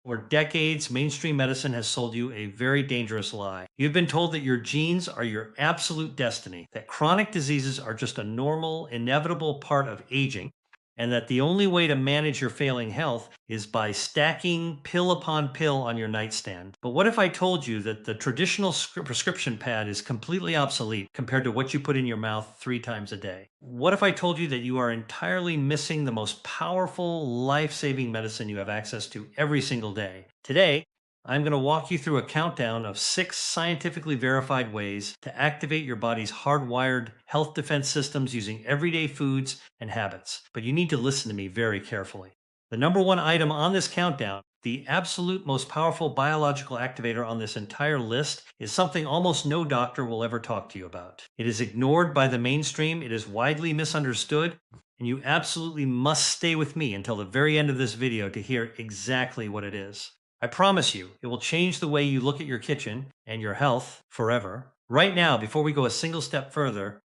For decades, mainstream medicine has sold you a very dangerous lie. You've been told that your genes are your absolute destiny, that chronic diseases are just a normal, inevitable part of aging, and that the only way to manage your failing health is by stacking pill upon pill on your nightstand. But what if I told you that the traditional prescription pad is completely obsolete compared to what you put in your mouth 3 times a day? What if I told you that you are entirely missing the most powerful, life saving medicine you have access to every single day? Today, I'm going to walk you through a countdown of 6 scientifically verified ways to activate your body's hardwired health defense systems using everyday foods and habits. But you need to listen to me very carefully. The number one item on this countdown, the absolute most powerful biological activator on this entire list, is something almost no doctor will ever talk to you about. It is ignored by the mainstream, it is widely misunderstood, and you absolutely must stay with me until the very end of this video to hear exactly what it is. I promise you, it will change the way you look at your kitchen and your health forever. Right now, before we go a single step further,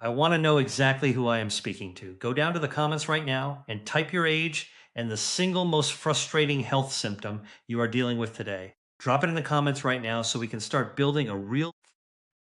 I want to know exactly who I am speaking to. Go down to the comments right now and type your age and the single most frustrating health symptom you are dealing with today. Drop it in the comments right now so we can start building a real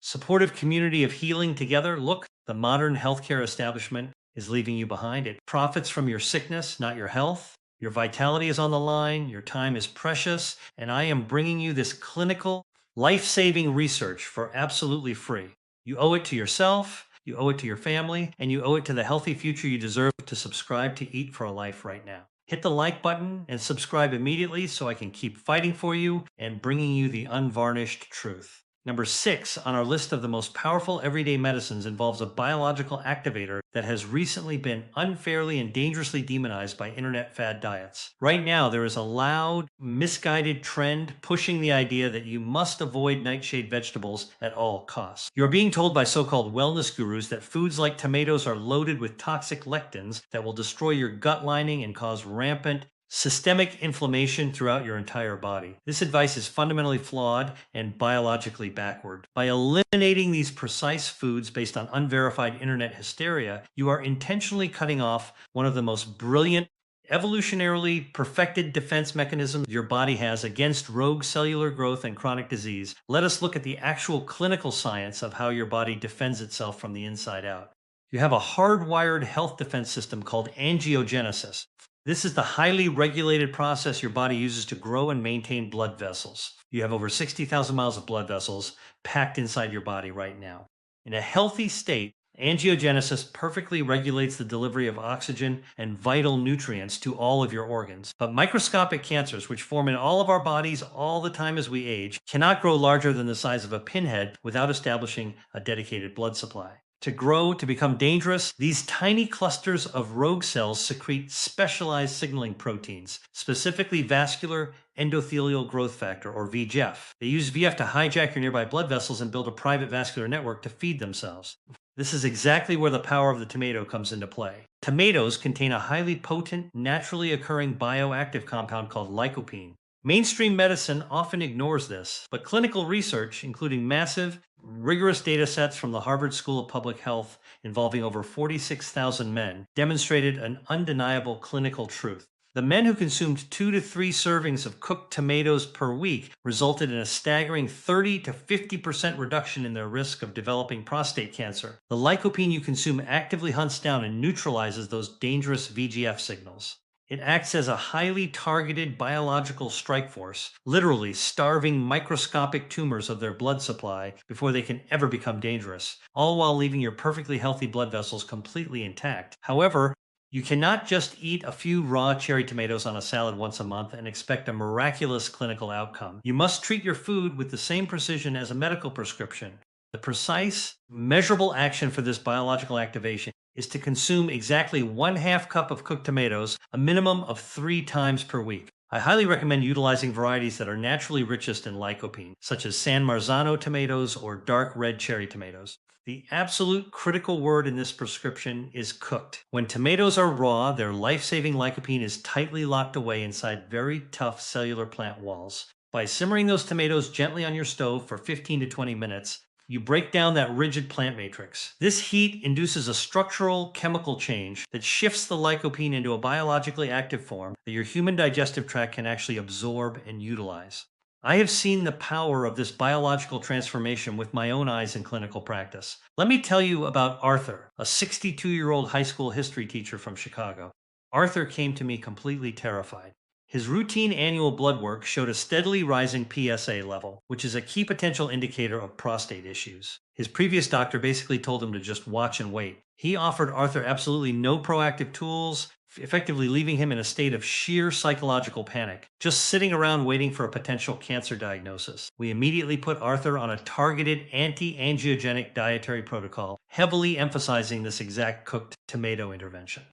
supportive community of healing together. Look, the modern healthcare establishment is leaving you behind. It profits from your sickness, not your health. Your vitality is on the line, your time is precious, and I am bringing you this clinical, life-saving research for absolutely free. You owe it to yourself, you owe it to your family, and you owe it to the healthy future you deserve to subscribe to Eat for a Life right now. Hit the like button and subscribe immediately so I can keep fighting for you and bringing you the unvarnished truth. Number 6 on our list of the most powerful everyday medicines involves a biological activator that has recently been unfairly and dangerously demonized by internet fad diets. Right now, there is a loud, misguided trend pushing the idea that you must avoid nightshade vegetables at all costs. You're being told by so-called wellness gurus that foods like tomatoes are loaded with toxic lectins that will destroy your gut lining and cause rampant systemic inflammation throughout your entire body. This advice is fundamentally flawed and biologically backward. By eliminating these precise foods based on unverified internet hysteria, you are intentionally cutting off one of the most brilliant, evolutionarily perfected defense mechanisms your body has against rogue cellular growth and chronic disease. Let us look at the actual clinical science of how your body defends itself from the inside out. You have a hardwired health defense system called angiogenesis. This is the highly regulated process your body uses to grow and maintain blood vessels. You have over 60,000 miles of blood vessels packed inside your body right now. In a healthy state, angiogenesis perfectly regulates the delivery of oxygen and vital nutrients to all of your organs. But microscopic cancers, which form in all of our bodies all the time as we age, cannot grow larger than the size of a pinhead without establishing a dedicated blood supply. To grow, to become dangerous, these tiny clusters of rogue cells secrete specialized signaling proteins, specifically vascular endothelial growth factor, or VEGF. They use VEGF to hijack your nearby blood vessels and build a private vascular network to feed themselves. This is exactly where the power of the tomato comes into play. Tomatoes contain a highly potent, naturally occurring bioactive compound called lycopene. Mainstream medicine often ignores this, but clinical research, including massive, rigorous data sets from the Harvard School of Public Health involving over 46,000 men, demonstrated an undeniable clinical truth. The men who consumed 2 to 3 servings of cooked tomatoes per week resulted in a staggering 30 to 50% reduction in their risk of developing prostate cancer. The lycopene you consume actively hunts down and neutralizes those dangerous VEGF signals. It acts as a highly targeted biological strike force, literally starving microscopic tumors of their blood supply before they can ever become dangerous, all while leaving your perfectly healthy blood vessels completely intact. However, you cannot just eat a few raw cherry tomatoes on a salad once a month and expect a miraculous clinical outcome. You must treat your food with the same precision as a medical prescription. The precise, measurable action for this biological activation is to consume exactly 1/2 cup of cooked tomatoes, a minimum of 3 times per week. I highly recommend utilizing varieties that are naturally richest in lycopene, such as San Marzano tomatoes or dark red cherry tomatoes. The absolute critical word in this prescription is cooked. When tomatoes are raw, their life-saving lycopene is tightly locked away inside very tough cellular plant walls. By simmering those tomatoes gently on your stove for 15 to 20 minutes, You break down that rigid plant matrix. This heat induces a structural chemical change that shifts the lycopene into a biologically active form that your human digestive tract can actually absorb and utilize. I have seen the power of this biological transformation with my own eyes in clinical practice. Let me tell you about Arthur, a 62-year-old high school history teacher from Chicago. Arthur came to me completely terrified. His routine annual blood work showed a steadily rising PSA level, which is a key potential indicator of prostate issues. His previous doctor basically told him to just watch and wait. He offered Arthur absolutely no proactive tools, effectively leaving him in a state of sheer psychological panic, just sitting around waiting for a potential cancer diagnosis. We immediately put Arthur on a targeted anti-angiogenic dietary protocol, heavily emphasizing this exact cooked tomato intervention.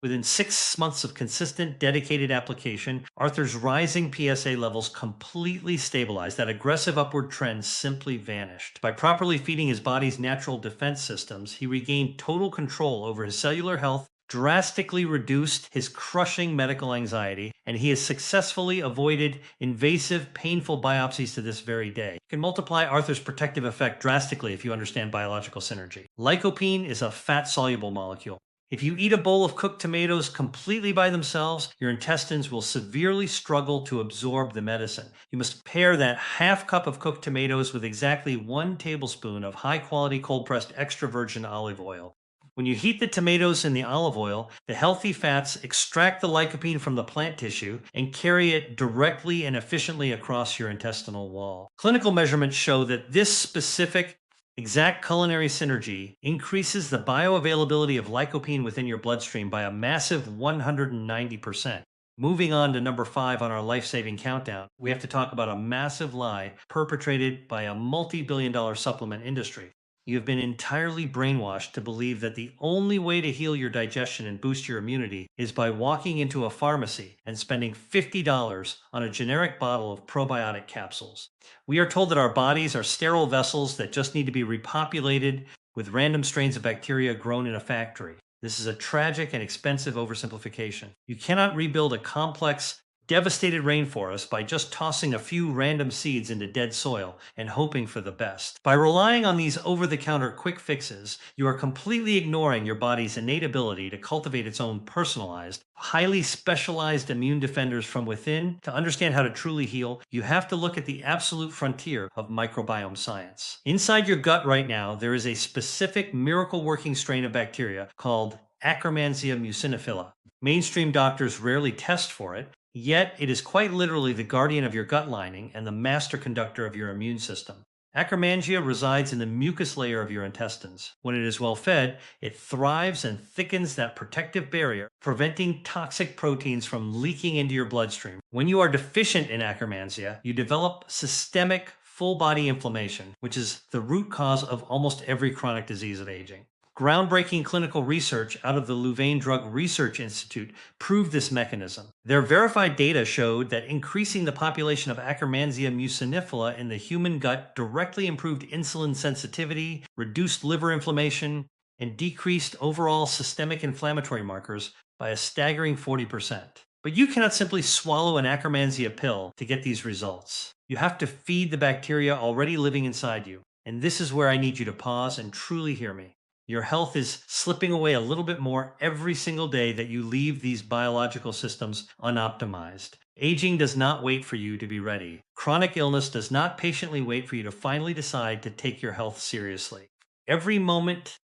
Within 6 months of consistent, dedicated application, Arthur's rising PSA levels completely stabilized. That aggressive upward trend simply vanished. By properly feeding his body's natural defense systems, he regained total control over his cellular health, drastically reduced his crushing medical anxiety, and he has successfully avoided invasive, painful biopsies to this very day. You can multiply Arthur's protective effect drastically if you understand biological synergy. Lycopene is a fat-soluble molecule. If you eat a bowl of cooked tomatoes completely by themselves, your intestines will severely struggle to absorb the medicine. You must pair that half cup of cooked tomatoes with exactly 1 tablespoon of high-quality cold-pressed extra virgin olive oil. When you heat the tomatoes in the olive oil, the healthy fats extract the lycopene from the plant tissue and carry it directly and efficiently across your intestinal wall. Clinical measurements show that this specific exact culinary synergy increases the bioavailability of lycopene within your bloodstream by a massive 190%. Moving on to number 5 on our life-saving countdown, we have to talk about a massive lie perpetrated by a multi-billion-dollar supplement industry. You have been entirely brainwashed to believe that the only way to heal your digestion and boost your immunity is by walking into a pharmacy and spending $50 on a generic bottle of probiotic capsules. We are told that our bodies are sterile vessels that just need to be repopulated with random strains of bacteria grown in a factory. This is a tragic and expensive oversimplification. You cannot rebuild a complex, devastated rainforest by just tossing a few random seeds into dead soil and hoping for the best. By relying on these over-the-counter quick fixes, you are completely ignoring your body's innate ability to cultivate its own personalized, highly specialized immune defenders from within. To understand how to truly heal, you have to look at the absolute frontier of microbiome science. Inside your gut right now, there is a specific miracle-working strain of bacteria called Akkermansia muciniphila. Mainstream doctors rarely test for it, yet it is quite literally the guardian of your gut lining and the master conductor of your immune system. Akkermansia resides in the mucus layer of your intestines. When it is well fed, it thrives and thickens that protective barrier, preventing toxic proteins from leaking into your bloodstream. When you are deficient in Akkermansia, you develop systemic full-body inflammation, which is the root cause of almost every chronic disease of aging. Groundbreaking clinical research out of the Louvain Drug Research Institute proved this mechanism. Their verified data showed that increasing the population of Akkermansia muciniphila in the human gut directly improved insulin sensitivity, reduced liver inflammation, and decreased overall systemic inflammatory markers by a staggering 40%. But you cannot simply swallow an Akkermansia pill to get these results. You have to feed the bacteria already living inside you. And this is where I need you to pause and truly hear me. Your health is slipping away a little bit more every single day that you leave these biological systems unoptimized. Aging does not wait for you to be ready. Chronic illness does not patiently wait for you to finally decide to take your health seriously. Every moment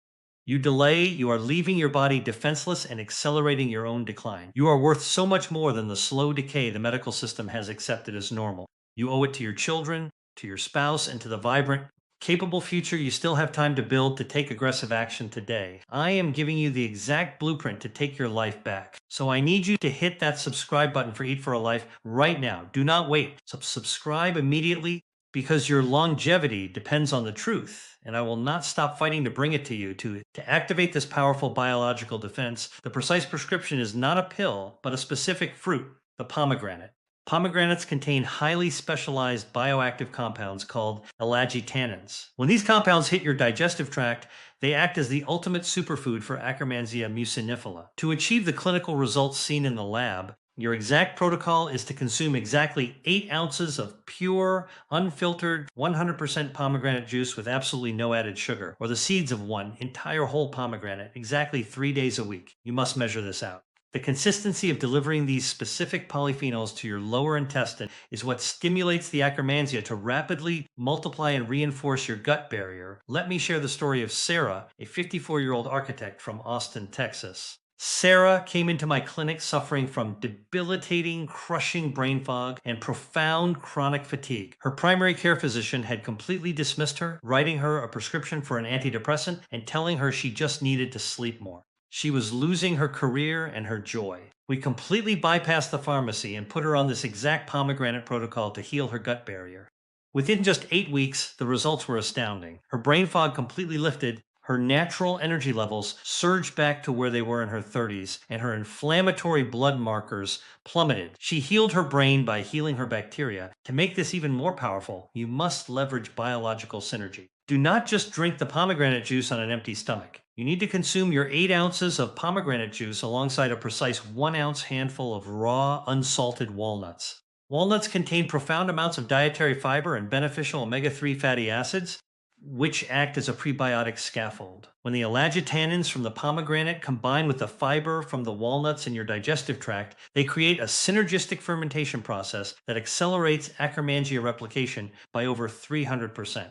you delay, you are leaving your body defenseless and accelerating your own decline. You are worth so much more than the slow decay the medical system has accepted as normal. You owe it to your children, to your spouse, and to the vibrant, capable future you still have time to build to take aggressive action today. I am giving you the exact blueprint to take your life back. So I need you to hit that subscribe button for Eat for a Life right now. Do not wait. Subscribe immediately because your longevity depends on the truth. And I will not stop fighting to bring it to you. To activate this powerful biological defense, the precise prescription is not a pill, but a specific fruit, the pomegranate. Pomegranates contain highly specialized bioactive compounds called elagitannins. When these compounds hit your digestive tract, they act as the ultimate superfood for Akkermansia muciniphila. To achieve the clinical results seen in the lab, Your exact protocol is to consume exactly 8 ounces of pure, unfiltered, 100% pomegranate juice with absolutely no added sugar, or the seeds of one entire whole pomegranate, exactly 3 days a week. You must measure this out. The consistency of delivering these specific polyphenols to your lower intestine is what stimulates the Akkermansia to rapidly multiply and reinforce your gut barrier. Let me share the story of Sarah, a 54-year-old architect from Austin, Texas. Sarah came into my clinic suffering from debilitating, crushing brain fog and profound chronic fatigue. Her primary care physician had completely dismissed her, writing her a prescription for an antidepressant and telling her she just needed to sleep more. She was losing her career and her joy. We completely bypassed the pharmacy and put her on this exact pomegranate protocol to heal her gut barrier. Within just 8 weeks, the results were astounding. Her brain fog completely lifted, her natural energy levels surged back to where they were in her 30s, and her inflammatory blood markers plummeted. She healed her brain by healing her bacteria. To make this even more powerful, you must leverage biological synergy. Do not just drink the pomegranate juice on an empty stomach. You need to consume your 8 ounces of pomegranate juice alongside a precise 1 ounce handful of raw, unsalted walnuts. Walnuts contain profound amounts of dietary fiber and beneficial omega-3 fatty acids, which act as a prebiotic scaffold. When the elagitannins from the pomegranate combine with the fiber from the walnuts in your digestive tract, they create a synergistic fermentation process that accelerates Akkermansia replication by over 300%.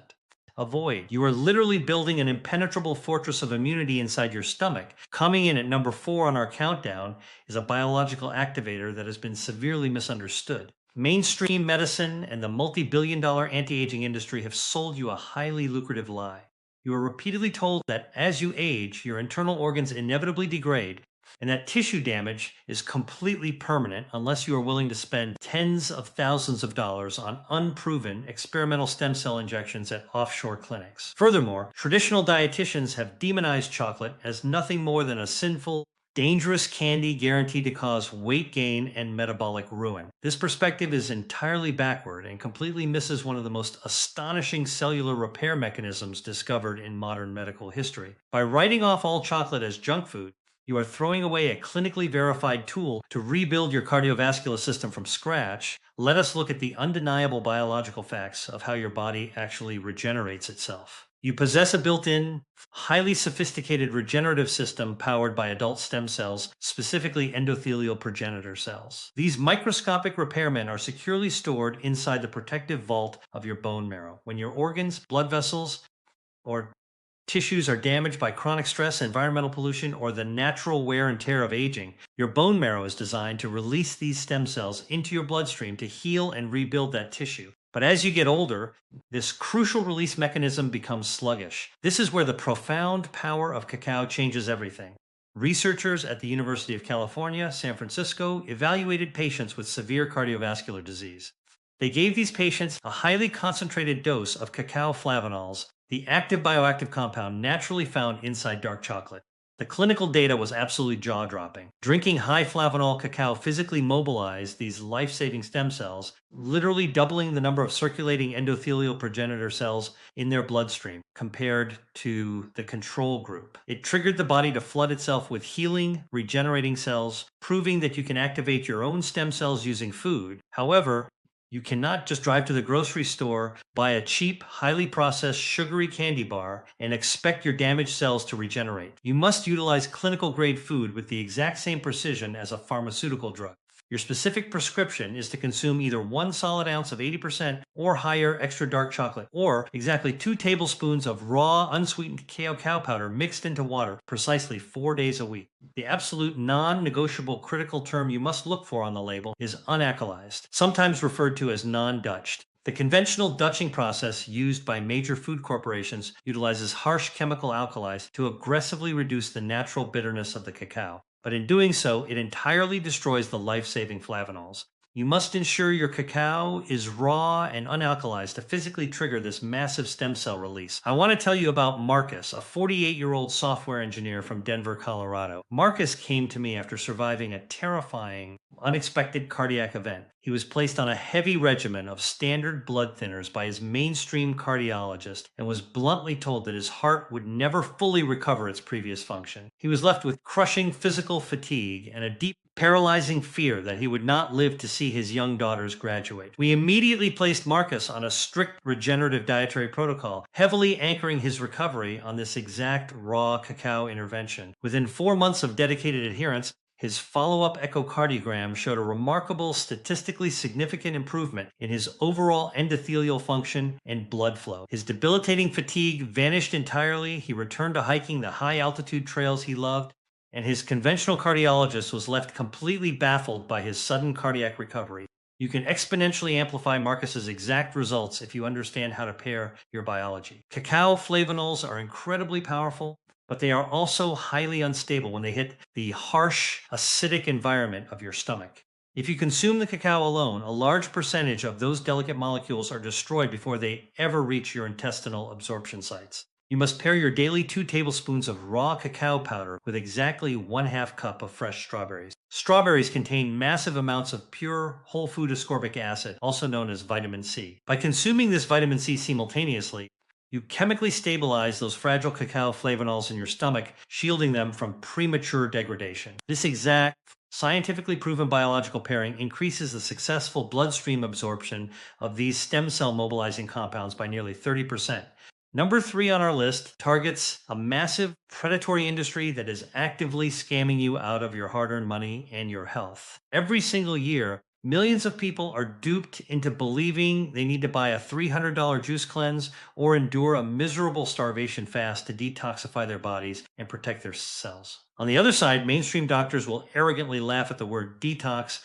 Avoid. You are literally building an impenetrable fortress of immunity inside your stomach. Coming in at number 4 on our countdown is a biological activator that has been severely misunderstood. Mainstream medicine and the multi-billion-dollar anti-aging industry have sold you a highly lucrative lie. You are repeatedly told that as you age, your internal organs inevitably degrade, and that tissue damage is completely permanent unless you are willing to spend tens of thousands of dollars on unproven experimental stem cell injections at offshore clinics. Furthermore, traditional dietitians have demonized chocolate as nothing more than a sinful, dangerous candy guaranteed to cause weight gain and metabolic ruin. This perspective is entirely backward and completely misses one of the most astonishing cellular repair mechanisms discovered in modern medical history. By writing off all chocolate as junk food, you are throwing away a clinically verified tool to rebuild your cardiovascular system from scratch. Let us look at the undeniable biological facts of how your body actually regenerates itself. You possess a built-in, highly sophisticated regenerative system powered by adult stem cells, specifically endothelial progenitor cells. These microscopic repairmen are securely stored inside the protective vault of your bone marrow. When your organs, blood vessels, or tissues are damaged by chronic stress, environmental pollution, or the natural wear and tear of aging, your bone marrow is designed to release these stem cells into your bloodstream to heal and rebuild that tissue. But as you get older, this crucial release mechanism becomes sluggish. This is where the profound power of cacao changes everything. Researchers at the University of California, San Francisco, evaluated patients with severe cardiovascular disease. They gave these patients a highly concentrated dose of cacao flavanols, the active bioactive compound naturally found inside dark chocolate. The clinical data was absolutely jaw-dropping. Drinking high flavanol cacao physically mobilized these life-saving stem cells, literally doubling the number of circulating endothelial progenitor cells in their bloodstream compared to the control group. It triggered the body to flood itself with healing, regenerating cells, proving that you can activate your own stem cells using food. However, you cannot just drive to the grocery store, buy a cheap, highly processed, sugary candy bar, and expect your damaged cells to regenerate. You must utilize clinical-grade food with the exact same precision as a pharmaceutical drug. Your specific prescription is to consume either 1 solid ounce of 80% or higher extra dark chocolate, or exactly 2 tablespoons of raw, unsweetened cacao powder mixed into water precisely 4 days a week. The absolute non-negotiable critical term you must look for on the label is unalkalized, sometimes referred to as non-Dutched. The conventional Dutching process used by major food corporations utilizes harsh chemical alkalis to aggressively reduce the natural bitterness of the cacao. But in doing so, it entirely destroys the life-saving flavanols. You must ensure your cacao is raw and unalkalized to physically trigger this massive stem cell release. I want to tell you about Marcus, a 48-year-old software engineer from Denver, Colorado. Marcus came to me after surviving a terrifying, unexpected cardiac event. He was placed on a heavy regimen of standard blood thinners by his mainstream cardiologist and was bluntly told that his heart would never fully recover its previous function. He was left with crushing physical fatigue and a deep, paralyzing fear that he would not live to see his young daughters graduate. We immediately placed Marcus on a strict regenerative dietary protocol, heavily anchoring his recovery on this exact raw cacao intervention. Within 4 months of dedicated adherence, his follow-up echocardiogram showed a remarkable, statistically significant improvement in his overall endothelial function and blood flow. His debilitating fatigue vanished entirely. He returned to hiking the high-altitude trails he loved, and his conventional cardiologist was left completely baffled by his sudden cardiac recovery. You can exponentially amplify Marcus's exact results if you understand how to pair your biology. Cacao flavonols are incredibly powerful, but they are also highly unstable when they hit the harsh, acidic environment of your stomach. If you consume the cacao alone, a large percentage of those delicate molecules are destroyed before they ever reach your intestinal absorption sites. You must pair your daily 2 tablespoons of raw cacao powder with exactly 1/2 cup of fresh strawberries. Strawberries contain massive amounts of pure whole food ascorbic acid, also known as vitamin C. By consuming this vitamin C simultaneously, you chemically stabilize those fragile cacao flavonols in your stomach, shielding them from premature degradation. This exact, scientifically proven biological pairing increases the successful bloodstream absorption of these stem cell mobilizing compounds by nearly 30%. Number 3 on our list targets a massive predatory industry that is actively scamming you out of your hard-earned money and your health. Every single year, millions of people are duped into believing they need to buy a $300 juice cleanse or endure a miserable starvation fast to detoxify their bodies and protect their cells. On the other side, mainstream doctors will arrogantly laugh at the word detox,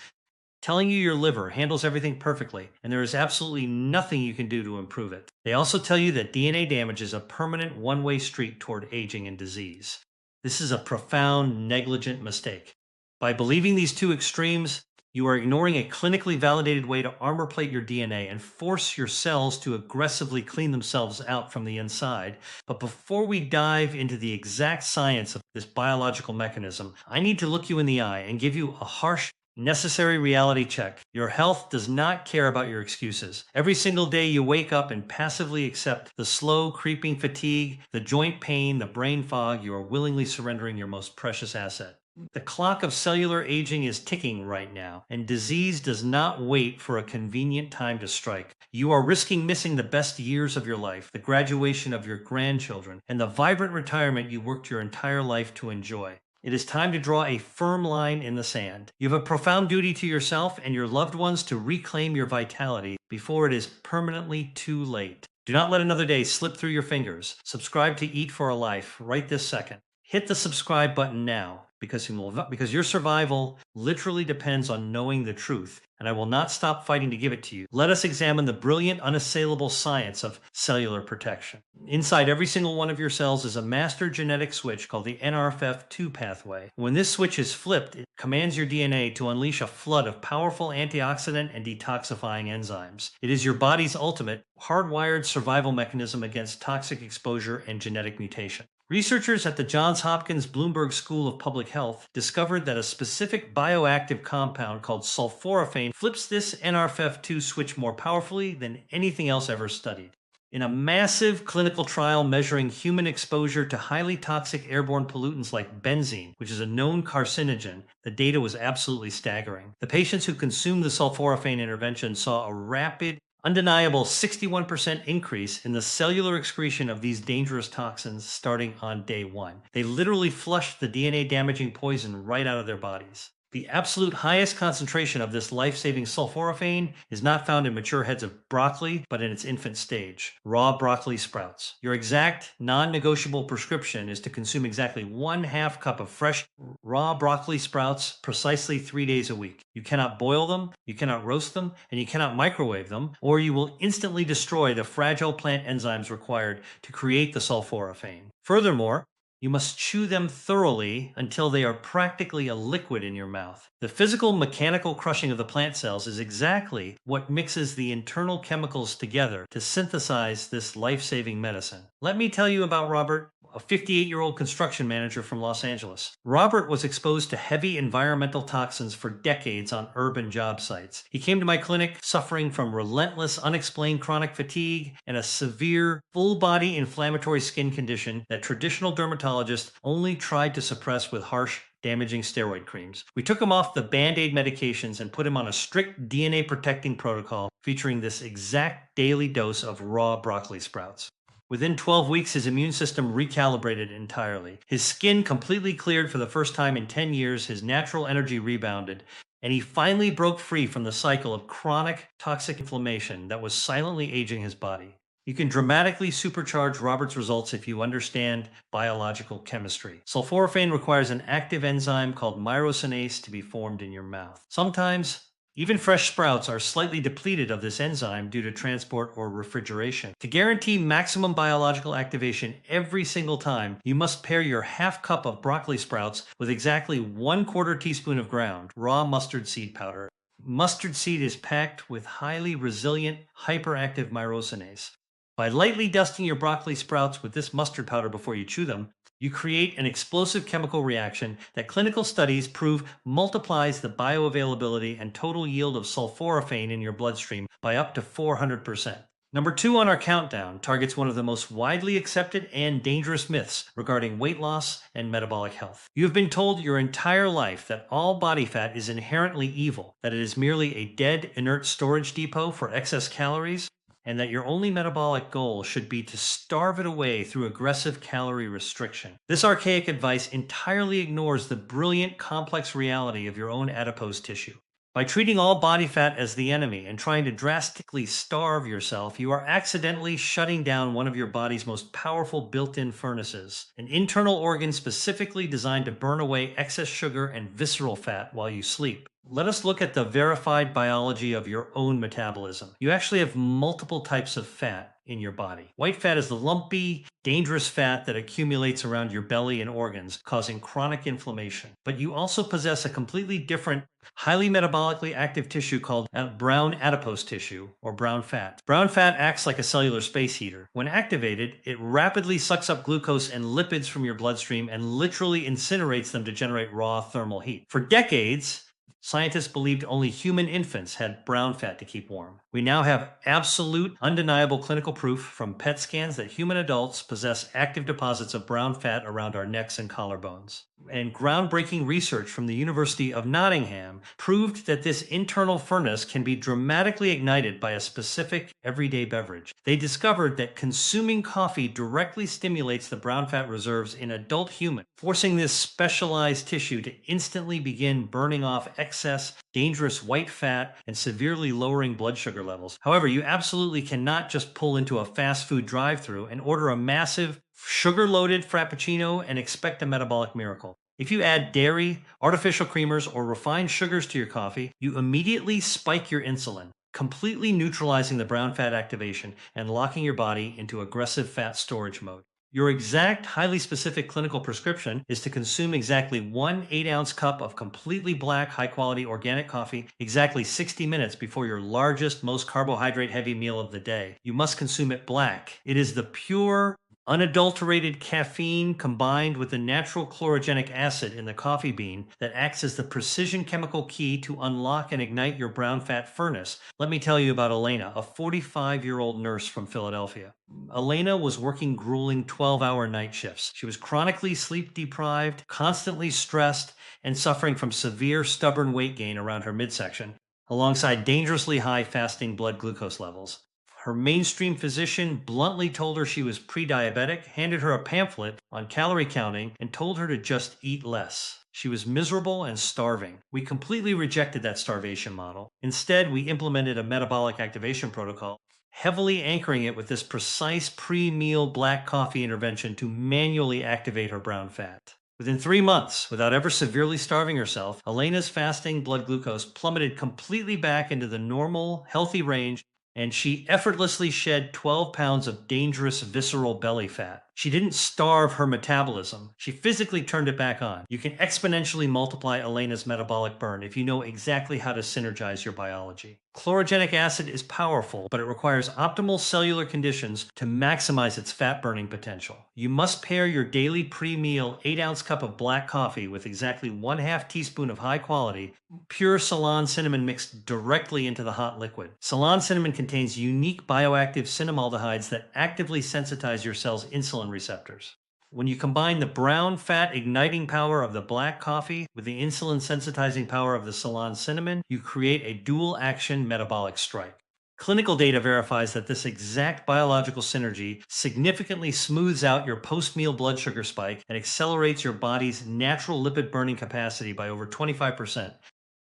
telling you your liver handles everything perfectly, and there is absolutely nothing you can do to improve it. They also tell you that DNA damage is a permanent one-way street toward aging and disease. This is a profound, negligent mistake. By believing these two extremes, you are ignoring a clinically validated way to armor plate your DNA and force your cells to aggressively clean themselves out from the inside. But before we dive into the exact science of this biological mechanism, I need to look you in the eye and give you a harsh, necessary reality check. Your health does not care about your excuses. Every single day you wake up and passively accept the slow, creeping fatigue, the joint pain, the brain fog, you are willingly surrendering your most precious asset. The clock of cellular aging is ticking right now, and disease does not wait for a convenient time to strike. You are risking missing the best years of your life, the graduation of your grandchildren, and the vibrant retirement you worked your entire life to enjoy. It is time to draw a firm line in the sand. You have a profound duty to yourself and your loved ones to reclaim your vitality before it is permanently too late. Do not let another day slip through your fingers. Subscribe to Eat for a Life right this second. Hit the subscribe button now because your survival literally depends on knowing the truth, and I will not stop fighting to give it to you. Let us examine the brilliant, unassailable science of cellular protection. Inside every single one of your cells is a master genetic switch called the NRF2 pathway. When this switch is flipped, it commands your DNA to unleash a flood of powerful antioxidant and detoxifying enzymes. It is your body's ultimate, hardwired survival mechanism against toxic exposure and genetic mutation. Researchers at the Johns Hopkins Bloomberg School of Public Health discovered that a specific bioactive compound called sulforaphane flips this NRF2 switch more powerfully than anything else ever studied. In a massive clinical trial measuring human exposure to highly toxic airborne pollutants like benzene, which is a known carcinogen, the data was absolutely staggering. The patients who consumed the sulforaphane intervention saw a rapid, undeniable 61% increase in the cellular excretion of these dangerous toxins starting on day 1. They literally flushed the DNA-damaging poison right out of their bodies. The absolute highest concentration of this life-saving sulforaphane is not found in mature heads of broccoli, but in its infant stage, raw broccoli sprouts. Your exact, non-negotiable prescription is to consume exactly 1/2 cup of fresh, raw broccoli sprouts precisely 3 days a week. You cannot boil them, you cannot roast them, and you cannot microwave them, or you will instantly destroy the fragile plant enzymes required to create the sulforaphane. Furthermore, you must chew them thoroughly until they are practically a liquid in your mouth. The physical mechanical crushing of the plant cells is exactly what mixes the internal chemicals together to synthesize this life-saving medicine. Let me tell you about Robert. a 58-year-old construction manager from Los Angeles. Robert was exposed to heavy environmental toxins for decades on urban job sites. He came to my clinic suffering from relentless, unexplained chronic fatigue and a severe, full-body inflammatory skin condition that traditional dermatologists only tried to suppress with harsh, damaging steroid creams. We took him off the Band-Aid medications and put him on a strict DNA-protecting protocol featuring this exact daily dose of raw broccoli sprouts. Within 12 weeks, his immune system recalibrated entirely. His skin completely cleared for the first time in 10 years, his natural energy rebounded, and he finally broke free from the cycle of chronic toxic inflammation that was silently aging his body. You can dramatically supercharge Robert's results if you understand biological chemistry. Sulforaphane requires an active enzyme called myrosinase to be formed in your mouth. Sometimes, even fresh sprouts are slightly depleted of this enzyme due to transport or refrigeration. To guarantee maximum biological activation every single time, you must pair your half cup of broccoli sprouts with exactly 1/4 teaspoon of ground, raw mustard seed powder. Mustard seed is packed with highly resilient, hyperactive myrosinase. By lightly dusting your broccoli sprouts with this mustard powder before you chew them, you create an explosive chemical reaction that clinical studies prove multiplies the bioavailability and total yield of sulforaphane in your bloodstream by up to 400%. Number 2 on our countdown targets one of the most widely accepted and dangerous myths regarding weight loss and metabolic health. You have been told your entire life that all body fat is inherently evil, that it is merely a dead, inert storage depot for excess calories, and that your only metabolic goal should be to starve it away through aggressive calorie restriction. This archaic advice entirely ignores the brilliant, complex reality of your own adipose tissue. By treating all body fat as the enemy and trying to drastically starve yourself, you are accidentally shutting down one of your body's most powerful built-in furnaces, an internal organ specifically designed to burn away excess sugar and visceral fat while you sleep. Let us look at the verified biology of your own metabolism. You actually have multiple types of fat in your body. White fat is the lumpy, dangerous fat that accumulates around your belly and organs, causing chronic inflammation. But you also possess a completely different, highly metabolically active tissue called brown adipose tissue, or brown fat. Brown fat acts like a cellular space heater. When activated, it rapidly sucks up glucose and lipids from your bloodstream and literally incinerates them to generate raw thermal heat. For decades, scientists believed only human infants had brown fat to keep warm. We now have absolute, undeniable clinical proof from PET scans that human adults possess active deposits of brown fat around our necks and collarbones. And groundbreaking research from the University of Nottingham proved that this internal furnace can be dramatically ignited by a specific everyday beverage. They discovered that consuming coffee directly stimulates the brown fat reserves in adult humans, forcing this specialized tissue to instantly begin burning off excess, dangerous white fat and severely lowering blood sugar levels. However, you absolutely cannot just pull into a fast food drive-thru and order a massive, sugar-loaded frappuccino and expect a metabolic miracle. If you add dairy, artificial creamers, or refined sugars to your coffee, you immediately spike your insulin, completely neutralizing the brown fat activation and locking your body into aggressive fat storage mode. Your exact, highly specific clinical prescription is to consume exactly 1 8-ounce cup of completely black, high-quality organic coffee exactly 60 minutes before your largest, most carbohydrate-heavy meal of the day. You must consume it black. It is the pure, unadulterated caffeine combined with the natural chlorogenic acid in the coffee bean that acts as the precision chemical key to unlock and ignite your brown fat furnace. Let me tell you about Elena, a 45-year-old nurse from Philadelphia. Elena was working grueling 12-hour night shifts. She was chronically sleep deprived, constantly stressed, and suffering from severe stubborn weight gain around her midsection, alongside dangerously high fasting blood glucose levels. Her mainstream physician bluntly told her she was pre-diabetic, handed her a pamphlet on calorie counting, and told her to just eat less. She was miserable and starving. We completely rejected that starvation model. Instead, we implemented a metabolic activation protocol, heavily anchoring it with this precise pre-meal black coffee intervention to manually activate her brown fat. Within 3 months, without ever severely starving herself, Elena's fasting blood glucose plummeted completely back into the normal, healthy range, and she effortlessly shed 12 pounds of dangerous visceral belly fat. She didn't starve her metabolism. She physically turned it back on. You can exponentially multiply Elena's metabolic burn if you know exactly how to synergize your biology. Chlorogenic acid is powerful, but it requires optimal cellular conditions to maximize its fat-burning potential. You must pair your daily pre-meal 8-ounce cup of black coffee with exactly 1/2 teaspoon of high-quality, pure Ceylon cinnamon mixed directly into the hot liquid. Ceylon cinnamon contains unique bioactive cinnamaldehydes that actively sensitize your cell's insulin receptors. When you combine the brown fat igniting power of the black coffee with the insulin sensitizing power of the Ceylon cinnamon, you create a dual action metabolic strike. Clinical data verifies that this exact biological synergy significantly smooths out your post-meal blood sugar spike and accelerates your body's natural lipid burning capacity by over 25%.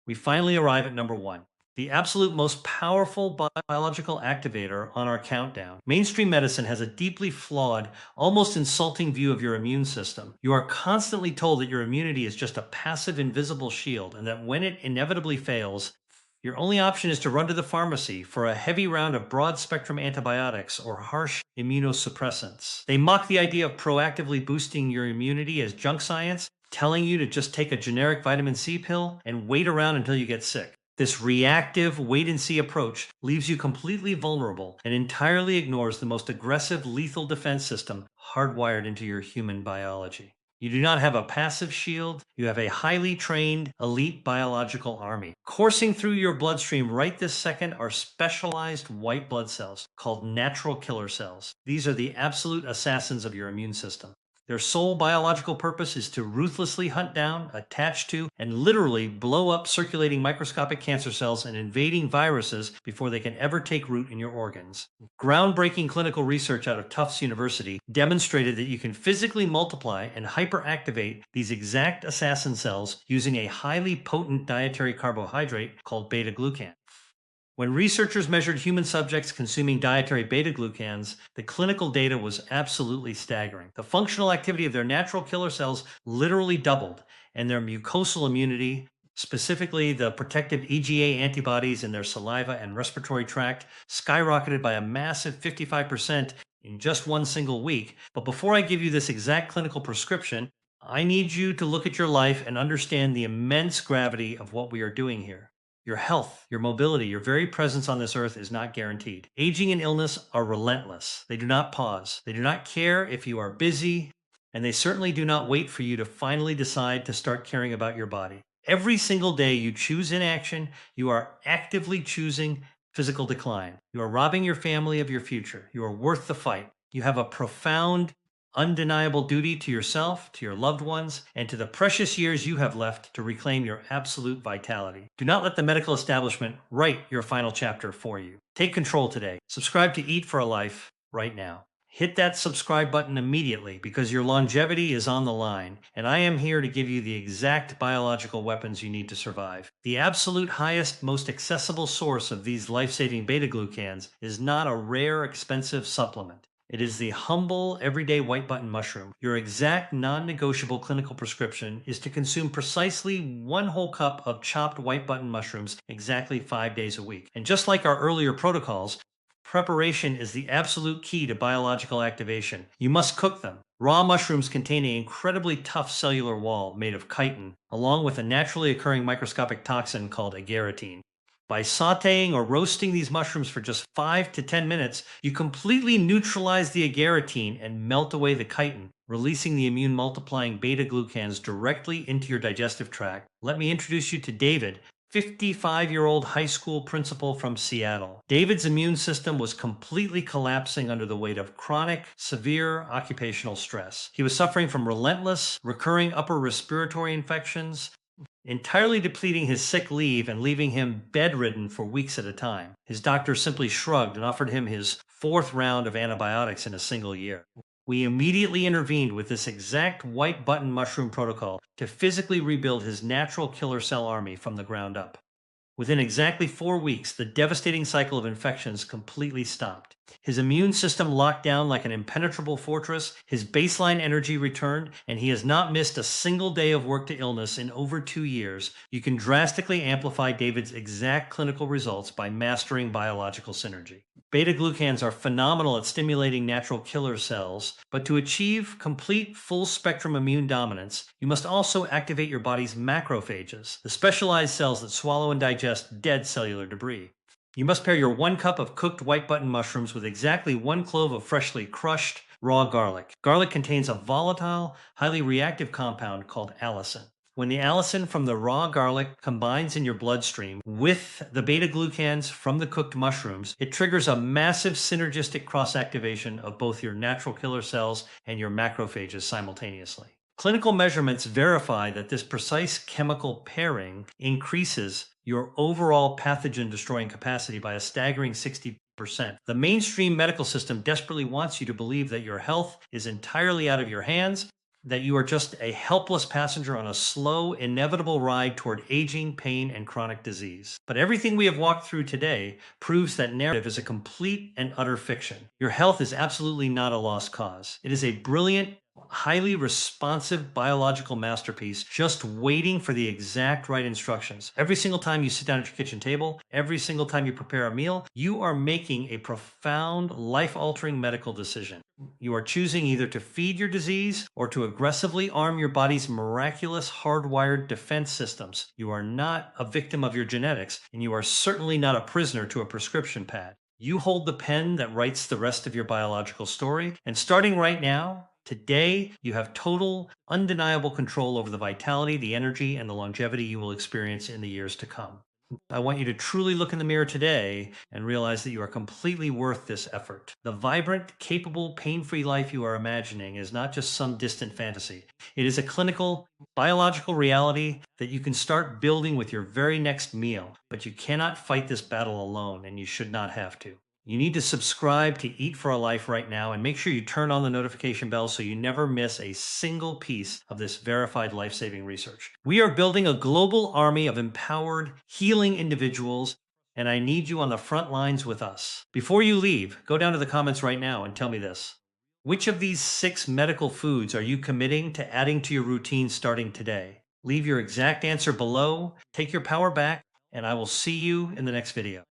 We finally arrive at number 1. The absolute most powerful biological activator on our countdown. Mainstream medicine has a deeply flawed, almost insulting view of your immune system. You are constantly told that your immunity is just a passive, invisible shield, and that when it inevitably fails, your only option is to run to the pharmacy for a heavy round of broad-spectrum antibiotics or harsh immunosuppressants. They mock the idea of proactively boosting your immunity as junk science, telling you to just take a generic vitamin C pill and wait around until you get sick. This reactive wait-and-see approach leaves you completely vulnerable and entirely ignores the most aggressive lethal defense system hardwired into your human biology. You do not have a passive shield, you have a highly trained, elite biological army. Coursing through your bloodstream right this second are specialized white blood cells called natural killer cells. These are the absolute assassins of your immune system. Their sole biological purpose is to ruthlessly hunt down, attach to, and literally blow up circulating microscopic cancer cells and invading viruses before they can ever take root in your organs. Groundbreaking clinical research out of Tufts University demonstrated that you can physically multiply and hyperactivate these exact assassin cells using a highly potent dietary carbohydrate called beta-glucan. When researchers measured human subjects consuming dietary beta-glucans, the clinical data was absolutely staggering. The functional activity of their natural killer cells literally doubled, and their mucosal immunity, specifically the protective EGA antibodies in their saliva and respiratory tract, skyrocketed by a massive 55% in just one single week. But before I give you this exact clinical prescription, I need you to look at your life and understand the immense gravity of what we are doing here. Your health, your mobility, your very presence on this earth is not guaranteed. Aging and illness are relentless. They do not pause. They do not care if you are busy, and they certainly do not wait for you to finally decide to start caring about your body. Every single day you choose inaction, you are actively choosing physical decline. You are robbing your family of your future. You are worth the fight. You have a profound, undeniable duty to yourself, to your loved ones, and to the precious years you have left to reclaim your absolute vitality. Do not let the medical establishment write your final chapter for you. Take control today. Subscribe to Eat for a Life right now. Hit that subscribe button immediately because your longevity is on the line, and I am here to give you the exact biological weapons you need to survive. The absolute highest, most accessible source of these life-saving beta-glucans is not a rare, expensive supplement. It is the humble, everyday white button mushroom. Your exact non-negotiable clinical prescription is to consume precisely 1 whole cup of chopped white button mushrooms exactly 5 days a week. And just like our earlier protocols, preparation is the absolute key to biological activation. You must cook them. Raw mushrooms contain an incredibly tough cellular wall made of chitin, along with a naturally occurring microscopic toxin called agaritine. By sautéing or roasting these mushrooms for just 5 to 10 minutes, you completely neutralize the agaritine and melt away the chitin, releasing the immune multiplying beta-glucans directly into your digestive tract. Let me introduce you to David, 55-year-old high school principal from Seattle. David's immune system was completely collapsing under the weight of chronic, severe occupational stress. He was suffering from relentless, recurring upper respiratory infections, entirely depleting his sick leave and leaving him bedridden for weeks at a time. His doctor simply shrugged and offered him his 4th round of antibiotics in a single year. We immediately intervened with this exact white button mushroom protocol to physically rebuild his natural killer cell army from the ground up. Within exactly 4 weeks, the devastating cycle of infections completely stopped. His immune system locked down like an impenetrable fortress, his baseline energy returned, and he has not missed a single day of work to illness in over 2 years. You can drastically amplify David's exact clinical results by mastering biological synergy. Beta-glucans are phenomenal at stimulating natural killer cells, but to achieve complete full-spectrum immune dominance, you must also activate your body's macrophages, the specialized cells that swallow and digest dead cellular debris. You must pair your 1 cup of cooked white button mushrooms with exactly 1 clove of freshly crushed raw garlic. Garlic contains a volatile, highly reactive compound called allicin. When the allicin from the raw garlic combines in your bloodstream with the beta-glucans from the cooked mushrooms, it triggers a massive synergistic cross-activation of both your natural killer cells and your macrophages simultaneously. Clinical measurements verify that this precise chemical pairing increases your overall pathogen-destroying capacity by a staggering 60%. The mainstream medical system desperately wants you to believe that your health is entirely out of your hands, that you are just a helpless passenger on a slow, inevitable ride toward aging, pain, and chronic disease. But everything we have walked through today proves that narrative is a complete and utter fiction. Your health is absolutely not a lost cause. It is a brilliant, highly responsive biological masterpiece just waiting for the exact right instructions. Every single time you sit down at your kitchen table, every single time you prepare a meal, you are making a profound, life-altering medical decision. You are choosing either to feed your disease or to aggressively arm your body's miraculous hardwired defense systems. You are not a victim of your genetics, and you are certainly not a prisoner to a prescription pad. You hold the pen that writes the rest of your biological story, and starting right now, today, you have total, undeniable control over the vitality, the energy, and the longevity you will experience in the years to come. I want you to truly look in the mirror today and realize that you are completely worth this effort. The vibrant, capable, pain-free life you are imagining is not just some distant fantasy. It is a clinical, biological reality that you can start building with your very next meal. But you cannot fight this battle alone, and you should not have to. You need to subscribe to Eat for a Life right now and make sure you turn on the notification bell so you never miss a single piece of this verified life-saving research. We are building a global army of empowered, healing individuals, and I need you on the front lines with us. Before you leave, go down to the comments right now and tell me this. Which of these 6 medical foods are you committing to adding to your routine starting today? Leave your exact answer below, take your power back, and I will see you in the next video.